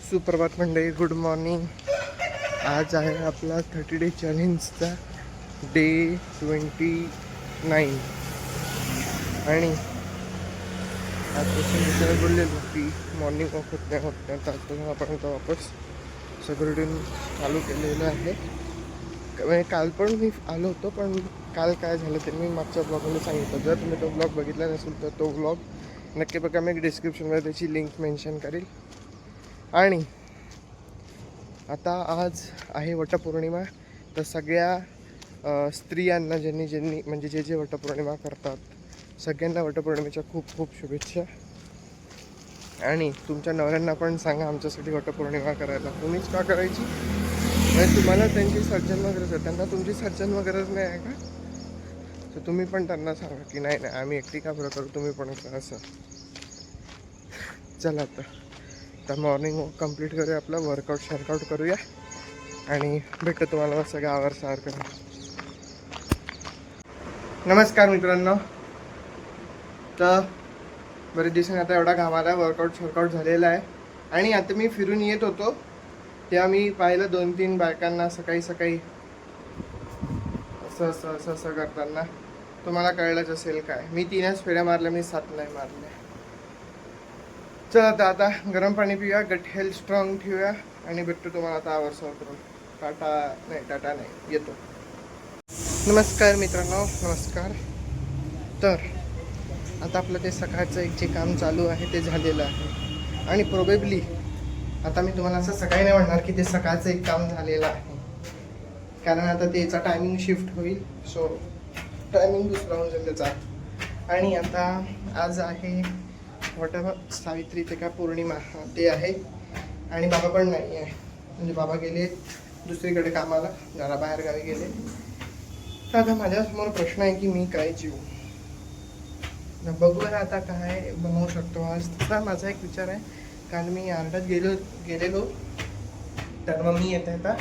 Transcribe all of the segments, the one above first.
सुप्रभात मंडळी, good morning. आज आहे आपला 30 डे चॅलेंजचा डे 29 आणि आजपासून दुसऱ्या बोललेलो की मॉर्निंग वॉक होत नाही तर आजपासून आपण वापस सगळं चालू केलेलं आहे. म्हणजे काल पण मी आलो होतो, पण काल काय झालं ते मी मागच्या ब्लॉगमध्ये सांगितलं. जर तुम्ही तो ब्लॉग बघितला नसेल तर तो ब्लॉग नक्की बघा. मी डिस्क्रिप्शनमध्ये त्याची लिंक मेन्शन करेल. आणि आता आज आहे वटपौर्णिमा, तर सगळ्या स्त्रियांना ज्यांनी म्हणजे जे वटपौर्णिमा करतात सगळ्यांना वटपौर्णिमेच्या खूप खूप शुभेच्छा. आणि तुमच्या नवऱ्यांना पण सांगा आमच्यासाठी वटपौर्णिमा करायला. तुम्हीच का करायची? म्हणजे तुम्हाला त्यांची सर्जन गरज आहे, त्यांना तुमची सर्जन गरज नाही आहे का? तर तुम्ही पण त्यांना सांगा की नाही नाही आम्ही एकटी का बरं करू, तुम्ही पण करा असं. चला आता मॉर्निंग वॉक कंप्लीट करूया, आपला वर्कआउट करूया आणि भेटतो तुम्हाला सगळं आवर करा. नमस्कार मित्रांनो. तर बरेच दिवसांनी आता एवढा घामाला वर्कआउट झालेला आहे. आणि आता मी फिरून येत होतो तेव्हा मी पाहिलं 2-3 बायकांना सकाळी असं करताना. तुम्हाला कळलंच असेल काय. मी 3च फेऱ्या मारल्या, मी 7 नाही मारल्या. चला आता गरम पाणी पिऊया, गट हेल्थ स्ट्रॉंग ठेवूया आणि भेटतो तुम्हाला आता आवर करून. टाटा नाही, येतो. नमस्कार मित्रांनो, नमस्कार. तर आता आपलं ते सकाळचं एक जे काम चालू आहे ते झालेलं आहे. आणि प्रोबेबली आता मी तुम्हाला असं सकाळी नाही म्हणणार की ते सकाळचं एक काम झालेलं आहे, कारण आता त्याचा टायमिंग शिफ्ट होईल. सो टायमिंग दुसरा होऊन जाईल त्याचा. आणि आता आज आहे सावित्री ते का पौर्णिमा ते आहे. आणि बाबा पण नाही आहे, म्हणजे बाबा गेले दुसरीकडे कामाला, जरा बाहेर गावी गेले. तर आता माझ्यासमोर प्रश्न आहे की मी काय जेवू. बघूया आता काय बनवू शकतो आज. तसा माझा एक विचार आहे, कारण मी आरडात गेलेलो तर मग मी येते आता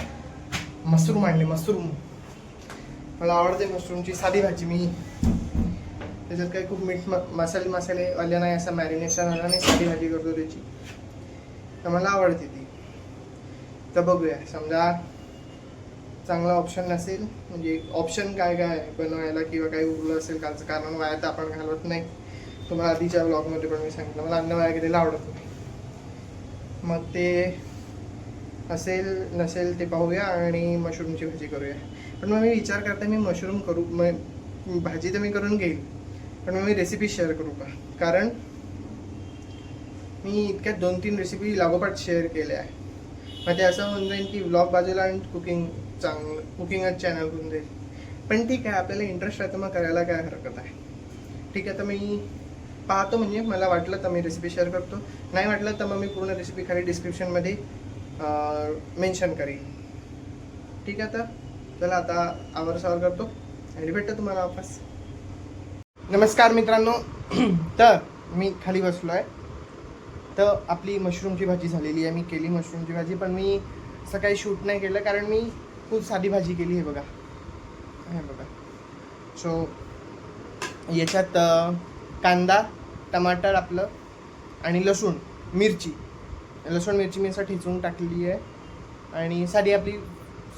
मशरूम आणले. मशरूम मला आवडते, मशरूमची साधी भाजी. मी त्याच्यात काही खूप मीठ मसाले आले नाही, असं मॅरिनेशन आलं नाही, साधी भाजी करतो त्याची. तर मला आवडते ती. तर बघूया, समजा चांगला ऑप्शन नसेल, म्हणजे ऑप्शन काय बनवायला किंवा काही उरलं असेल कालचं, कारण वाया तर आपण घालवत नाही. तुम्हाला आधीच्या ब्लॉगमध्ये पण मी सांगितलं मला अन्न वाया गेलेलं आवडत नाही. मग ते असेल नसेल ते पाहूया आणि मशरूमची भाजी करूया. पण मग मी विचार करते मी मशरूम करू, मग भाजी तर मी करून घेईल, पण मग मी रेसिपी शेअर करू का? कारण मी इतक्यात 2-3 रेसिपी लागोपाठ शेअर केल्या आहे. मग ते असं होऊन जाईल की व्लॉग बाजूला आणि कुकिंगच चॅनल होऊन जाईल. पण ठीक आहे, आपल्याला इंटरेस्ट आहे तर मग करायला काय हरकत आहे. ठीक आहे, तर मी पाहतो, म्हणजे मला वाटलं तर मी रेसिपी शेअर करतो, नाही वाटलं तर मग मी पूर्ण रेसिपी खाली डिस्क्रिप्शनमध्ये मेन्शन करेन. ठीक आहे, तर चला आता आवर करतो आणि भेटतो तुम्हाला वापस. नमस्कार मित्रांनो. तर मी खाली बसलो आहे. तर आपली मशरूमची भाजी झालेली आहे. मी केली मशरूमची भाजी, पण मी सकाळी शूट नाही केलं कारण मी खूप साधी भाजी केली. हे बघा. सो याच्यात कांदा, टमाटर आपलं आणि लसूण मिरची मी असं ठेचून टाकलेली आहे. आणि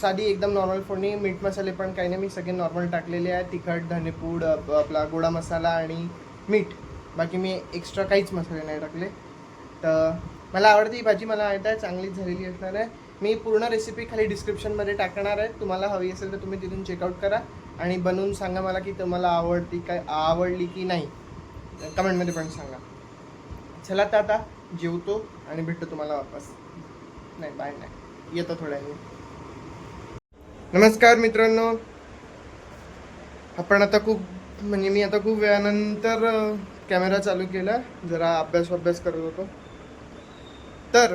साधी एकदम नॉर्मल फोडणी. मीठ मसाले पण काही नाही, मी सगळे नॉर्मल टाकलेले आहे. तिखट, धनेपूड, आपला गोडा मसाला आणि मीठ. बाकी मी एक्स्ट्रा काहीच मसाले नाही टाकले. तर मला आवडते ही भाजी, मला आवडत आहे, चांगलीच झालेली असणार आहे. मी पूर्ण रेसिपी खाली डिस्क्रिप्शनमध्ये टाकणार आहे. तुम्हाला हवी असेल तर तुम्ही तिथून चेकआउट करा आणि बनवून सांगा मला की तुम्हाला आवडली की नाही. कमेंटमध्ये पण सांगा. चला तर आता जेवतो आणि भेटतो तुम्हाला वापस. नाही, बाय नाही, येतो थोड्या वेळ. नमस्कार मित्रांनो. आपण आता मी आता खूप वेळानंतर कॅमेरा चालू केला. जरा अभ्यास करत होतो. तर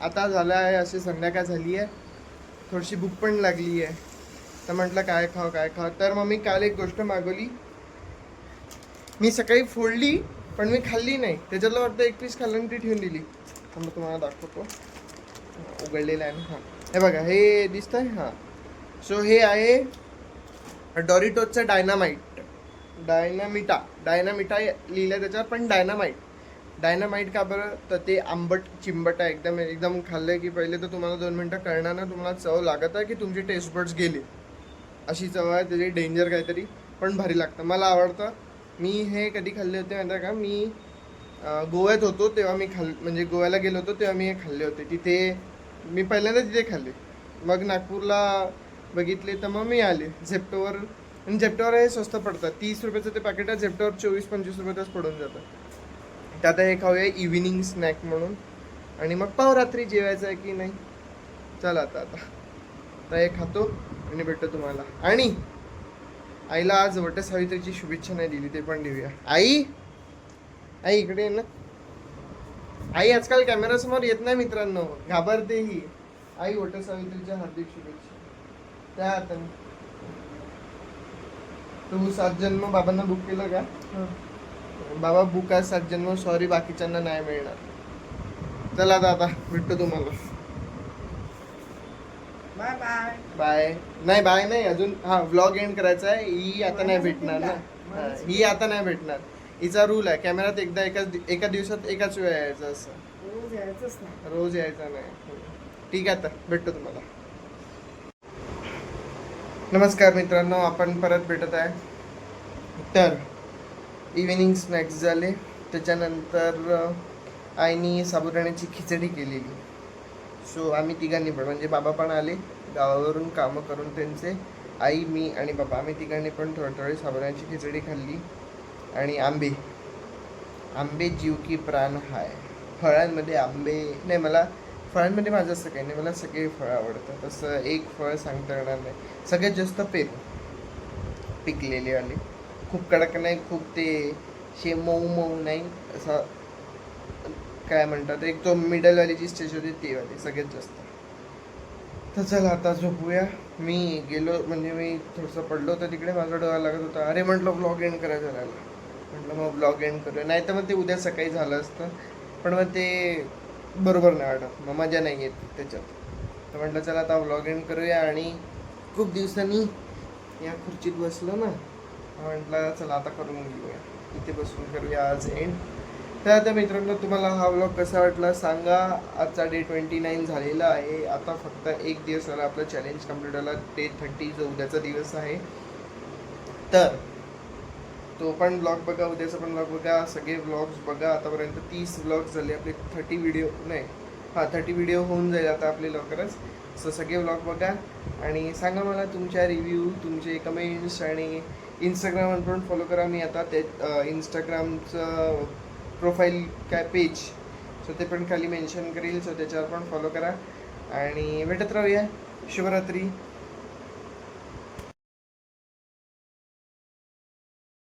आता झालं आहे अशी संध्याकाळ झाली आहे, थोडीशी भूक पण लागली आहे. तर म्हटलं काय खाव. तर मग मी काल एक गोष्ट मागवली. मी सकाळी फोडली पण मी खाल्ली नाही. त्याच्यातलं वाटतं 1 पीस खाल्लं आणि ती ठेवून दिली. तर मग तुम्हाला दाखवतो. उघडलेलं आहे ना. हां, हे बघा, हे दिसतंय. हां, सो हे आहे डॉरिटोजचं डायनामिटा लिहिलं त्याच्यावर, पण डायनामाइट. डायनामाईट का बरं? तर ते आंबट चिंबट आहे एकदम एकदम. खाल्लं की पहिले तर तुम्हाला 2 मिनटं कळणार ना, तुम्हाला चव लागत आहे की तुमची टेस्ट बड्स गेली. अशी चव आहे त्याची, डेंजर काहीतरी, पण भारी लागतं, मला आवडतं. मी हे कधी खाल्ले होते माहिती आहे का? मी गोव्यात होतो तेव्हा मी म्हणजे गोव्याला गेलो होतो तेव्हा मी हे खाल्ले होते तिथे. मी पहिल्यांदा तिथे खाल्ले, मग नागपूरला बघितले तर मग मी आले झेप्टोवर. आणि झेप्टोवर हे स्वस्त पडतात, 30 रुपयाचं ते पॅकेट आहे. झेप्टोवर 24-25 रुपयातच पडून जातं. तर आता हे खाऊया इव्हिनिंग स्नॅक म्हणून. आणि मग पाव रात्री जेवायचं आहे की नाही. चला आता हे खातो आणि भेटतो तुम्हाला. आणि आईला आज वटसावित्रीची शुभेच्छा नाही दिली, ते पण देऊया. आई इकडे ये ना. आई आजकाल कॅमेरासमोर येत नाही मित्रांनो, घाबरते ही. आई वटसावित्रीच्या हार्दिक शुभेच्छा. त्या आता तू 7 जन्म बाबांना बुक केलं का? बाबा बुक आहे 7 जन्म, सॉरी बाकीच्यांना नाही मिळणार. चला आता भेटतो तुम्हाला. Bye bye. बाय. नाही बाय नाही अजून, हा व्लॉग एंड करायचा आहे. ही आता नाही भेटणार ना, ही आता नाही भेटणार. हिचा रूल आहे कॅमेरात एकदा एका दिवसात एकाच वेळा यायचं असं. रोज यायचंच नाही. रोज यायचा नाही. ठीक आहे, आता भेटतो तुम्हाला. नमस्कार मित्रांनो, आपण परत भेटत आहे. तर इव्हिनिंग स्नॅक्स झाले, त्याच्यानंतर आईनी साबुदाण्याची खिचडी केलेली. सो आम्ही तिघांनी पण, म्हणजे बाबा पण आले गावावरून कामं करून त्यांचे. आई, मी आणि बाबा आम्ही तिघांनी पण थोडी साबुदाण्याची खिचडी खाल्ली. आणि आंबे जीव की प्राण हाय. फळांमध्ये आंबे नाही, मला फळांमध्ये माझं असं काही नाही, मला सगळे फळं आवडतात. तसं एक फळ सांगता येणार नाही. सगळ्यात जास्त पिकलेले आले, खूप कडक नाही, खूप ते मऊ मऊ नाही, असं काय म्हणतात, एक तो मिडलवाली जी स्टेज होती ती वाली सगळ्यात जास्त. तर चला आता झोपूया. मी गेलो म्हणजे मी थोडंसं पडलो होतं तिकडे, माझा डोळा लागत होता. अरे म्हटलं ब्लॉग एंड करायचं राहिलं, म्हटलं मग ब्लॉग एंड करूया. नाही तर मग ते उद्या सकाळी झालं असतं, पण मग ते बरोबर नाही वाटत, मग मजा नाही येत त्याच्यात. तर म्हटलं चला आता ब्लॉग एंड करूया. आणि खूप दिवसांनी या खुर्चीत बसलो ना, म्हटलं चला आता करून घेऊया, इथे बसून करूया आज एंड. तर आता मित्रांनो, तुम्हाला हा व्लॉग कसा वाटला सांगा. आजचा डे 29 झालेला आहे. आता फक्त एक दिवस झाला आपलं चॅलेंज कम्प्लीट झाला, डे 30 जो उद्याचा दिवस आहे. तर तो पण ब्लॉग बघा, उद्याचा पण ब्लॉग बघा, सगळे ब्लॉग्स बघा. आतापर्यंत 30 ब्लॉग्स झाले आपले, 30 व्हिडिओ होऊन जाईल आता आपले लवकरच. सो सगळे ब्लॉग बघा आणि सांगा मला तुमच्या रिव्ह्यू, तुमचे कमेंट्स. आणि इंस्टाग्रामवर पण फॉलो करा. मी आता ते इंस्टाग्रामचं प्रोफाईल काय पेज, सो ते पण खाली मेन्शन करेल, सो त्याच्यावर पण फॉलो करा. आणि भेटत राहूया. शुभरात्री.